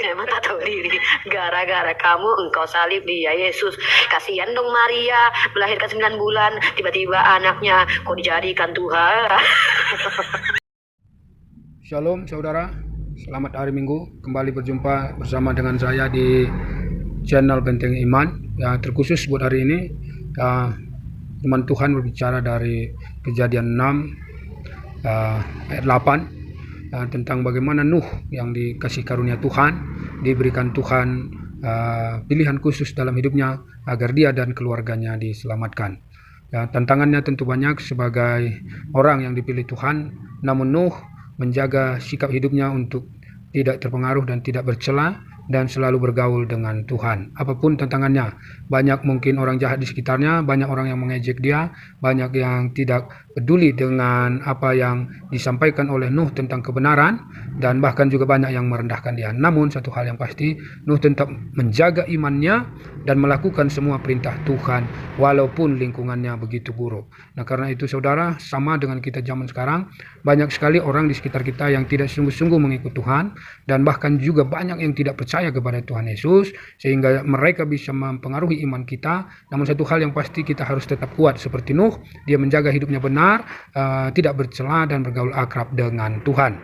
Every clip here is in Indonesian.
Emang tak tahu diri. Gara-gara kamu engkau salib dia Yesus. Kasihan dong Maria, melahirkan 9 bulan, tiba-tiba anaknya kok dijadikan Tuhan. Shalom saudara, selamat hari Minggu. Kembali berjumpa bersama dengan saya di channel Benteng Iman. Ya, terkhusus buat hari ini, firman Tuhan berbicara dari Kejadian 6 ayat 8 tentang bagaimana Nuh yang dikasih karunia Tuhan, diberikan Tuhan pilihan khusus dalam hidupnya agar dia dan keluarganya diselamatkan. Ya, tantangannya tentu banyak sebagai orang yang dipilih Tuhan, namun Nuh menjaga sikap hidupnya untuk tidak terpengaruh dan tidak bercela dan selalu bergaul dengan Tuhan. Apapun tantangannya, banyak mungkin orang jahat di sekitarnya, banyak orang yang mengejek dia, banyak yang tidak peduli dengan apa yang disampaikan oleh Nuh tentang kebenaran, dan bahkan juga banyak yang merendahkan dia. Namun satu hal yang pasti, Nuh tetap menjaga imannya dan melakukan semua perintah Tuhan walaupun lingkungannya begitu buruk. Nah, karena itu saudara, sama dengan kita zaman sekarang, banyak sekali orang di sekitar kita yang tidak sungguh-sungguh mengikut Tuhan, dan bahkan juga banyak yang tidak percaya kepada Tuhan Yesus, sehingga mereka bisa mempengaruhi iman kita. Namun satu hal yang pasti, kita harus tetap kuat seperti Nuh. Dia menjaga hidupnya benar, tidak bercela dan bergaul akrab dengan Tuhan.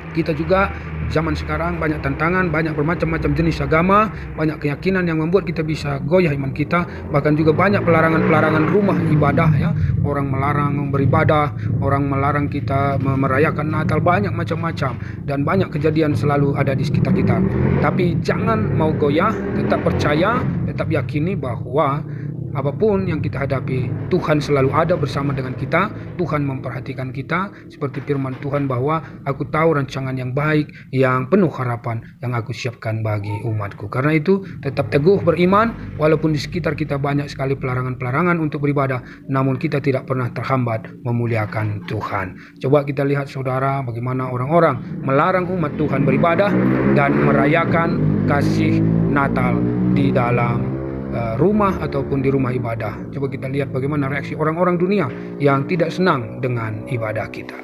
Kita juga zaman sekarang banyak tantangan, banyak bermacam-macam jenis agama, banyak keyakinan yang membuat kita bisa goyah iman kita. Bahkan juga banyak pelarangan-pelarangan rumah ibadah, ya. Orang melarang beribadah, orang melarang kita merayakan Natal, banyak macam-macam, dan banyak kejadian selalu ada di sekitar kita. Tapi jangan mau goyah, tetap percaya, tetap yakini bahwa apapun yang kita hadapi, Tuhan selalu ada bersama dengan kita. Tuhan memperhatikan kita, seperti firman Tuhan bahwa aku tahu rancangan yang baik, yang penuh harapan yang aku siapkan bagi umatku. Karena itu tetap teguh beriman, walaupun di sekitar kita banyak sekali pelarangan-pelarangan untuk beribadah, namun kita tidak pernah terhambat memuliakan Tuhan. Coba kita lihat saudara, bagaimana orang-orang melarang umat Tuhan beribadah dan merayakan kasih Natal di dalam rumah ataupun di rumah ibadah. Coba kita lihat bagaimana reaksi orang-orang dunia yang tidak senang dengan ibadah kita.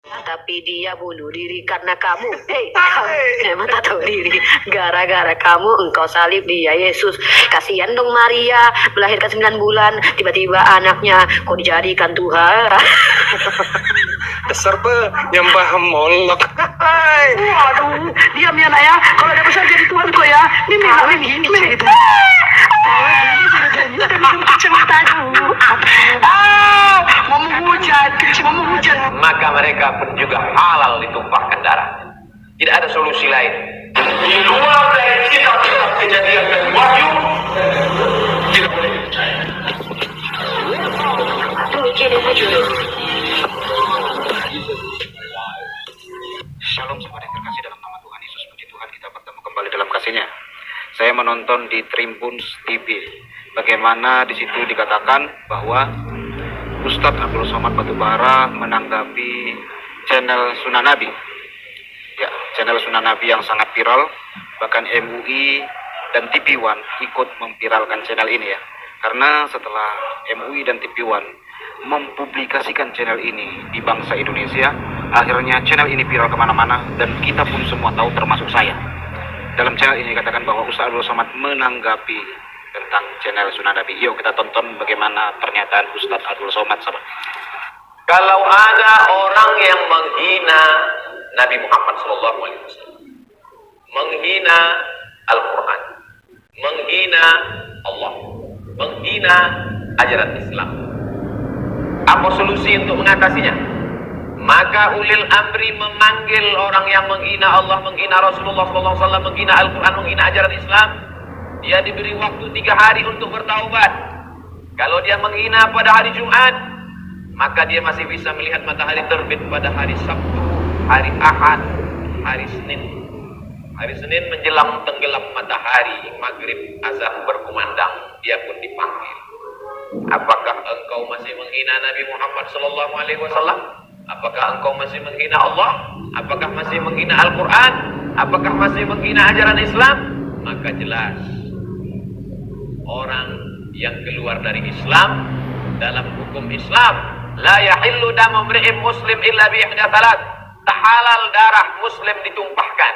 Tapi dia bunuh diri karena kamu. Kamu emang tak tahu diri. Gara-gara kamu engkau salib dia Yesus. Kasihan dong Maria, melahirkan 9 bulan, tiba-tiba anaknya kok dijadikan Tuhan. Dasar yang paham molok. Aduh, diam ya nak ya. Kalau dia besar jadi Tuhan kok ya. Mimi gini cerita. Mau hujan. Maka mereka pun juga halal ditumpahkan darah. Tidak ada solusi lain. Di luar dari kitab Kejadian dan Wahyu, tidak boleh percaya. Shalom saudara yang terkasih dalam nama Tuhan Yesus. Puji Tuhan, kita bertemu kembali dalam kasih-Nya. Saya menonton di Tribun TV bagaimana di situ dikatakan bahwa Ustadz Abdul Somad Batubara menanggapi channel Sunan Nabi. Ya, channel Sunan Nabi yang sangat viral, bahkan MUI dan TV One ikut memviralkan channel ini, ya. Karena setelah MUI dan TV One mempublikasikan channel ini di bangsa Indonesia, akhirnya channel ini viral kemana-mana, dan kita pun semua tahu, termasuk saya. Dalam channel ini dikatakan bahwa Ustadz Abdul Somad menanggapi tentang channel Sunan Nabi. Yuk kita tonton bagaimana pernyataan Ustadz Abdul Somad. Kalau ada orang yang menghina Nabi Muhammad SAW, menghina Al-Quran, menghina Allah, menghina ajaran Islam, apa solusi untuk mengatasinya? Maka ulil amri memanggil orang yang menghina Allah, menghina Rasulullah SAW, menghina Al-Quran, menghina ajaran Islam. Dia diberi waktu 3 hari untuk bertaubat. Kalau dia menghina pada hari Jumat, maka dia masih bisa melihat matahari terbit pada hari Sabtu, hari Ahad, hari Senin. Hari Senin menjelang tenggelam matahari, maghrib azan berkumandang, dia pun dipanggil. Apakah engkau masih menghina Nabi Muhammad SAW? Apakah engkau masih menghina Allah? Apakah masih menghina Al-Quran? Apakah masih menghina ajaran Islam? Maka jelas orang yang keluar dari Islam, dalam hukum Islam, la yahillu damu mri'in muslim illa bi ihda thalath. Tak halal darah muslim ditumpahkan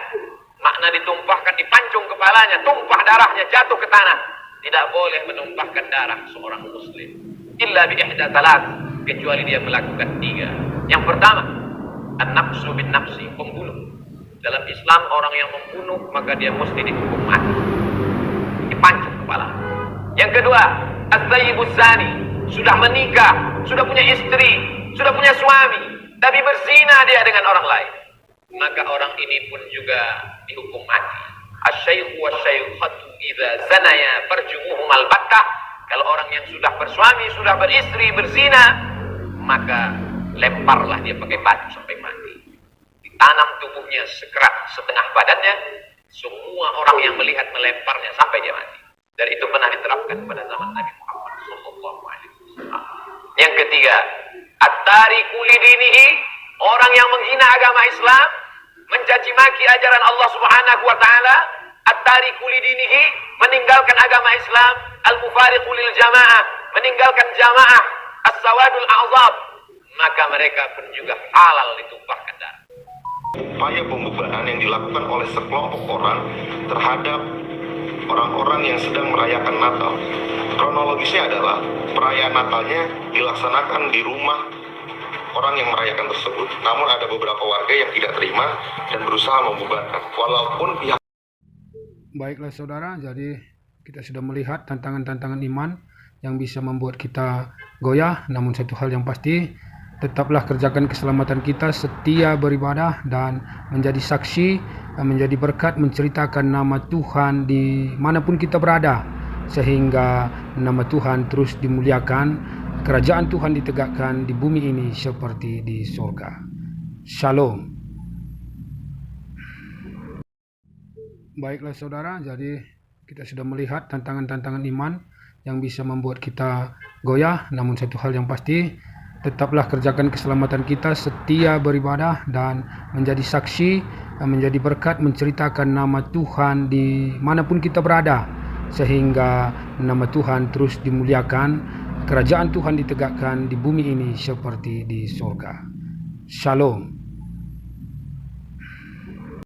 pernah ditumpahkan, dipancung kepalanya, tumpah darahnya, jatuh ke tanah. Tidak boleh menumpahkan darah seorang muslim illa bi ihda salat, kecuali dia melakukan 3. Yang pertama, an-nafsu bin nafsi, pembunuh. Dalam Islam orang yang membunuh maka dia mesti dihukum mati, dipancung kepala. Yang kedua, az-zayyibuz zani, sudah menikah, sudah punya istri, sudah punya suami, tapi berzina dia dengan orang lain, maka orang ini pun juga dihukum mati. Asy-syaikhu wasy-syaikhatu idza zanaya farjumuhum al-battah. Kalau orang yang sudah bersuami, sudah beristri, berzina, maka lemparlah dia pakai batu sampai mati. Ditanam tubuhnya sekerat setengah badannya, semua orang yang melihat melemparnya sampai dia mati. Dan itu pernah diterapkan pada zaman Nabi Muhammad SAW. Yang ketiga, at-tariku lidinihi, orang yang menghina agama Islam, mencaci maki ajaran Allah Subhanahu wa taala, at-tariku lidinihi, meninggalkan agama Islam, al-mufariqu lil jamaah, meninggalkan jamaah, as-sawadul a'zab, maka mereka pun juga halal ditumpahkan darah. Upaya pembubaran yang dilakukan oleh sekelompok orang terhadap orang-orang yang sedang merayakan Natal. Kronologisnya adalah perayaan Natalnya dilaksanakan di rumah orang yang merayakan tersebut. Namun ada beberapa warga yang tidak terima dan berusaha membubarkan. Walaupun pihak... Baiklah saudara, jadi kita sudah melihat tantangan-tantangan iman yang bisa membuat kita goyah. Namun satu hal yang pasti, tetaplah kerjakan keselamatan kita, setia beribadah dan menjadi saksi, menjadi berkat, menceritakan nama Tuhan di manapun kita berada, sehingga nama Tuhan terus dimuliakan, kerajaan Tuhan ditegakkan di bumi ini seperti di surga. Shalom. Baiklah saudara, jadi kita sudah melihat tantangan-tantangan iman yang bisa membuat kita goyah. Namun satu hal yang pasti, tetaplah kerjakan keselamatan kita, setia beribadah dan menjadi saksi, menjadi berkat, menceritakan nama Tuhan di manapun kita berada, sehingga nama Tuhan terus dimuliakan, kerajaan Tuhan ditegakkan di bumi ini seperti di surga. Shalom.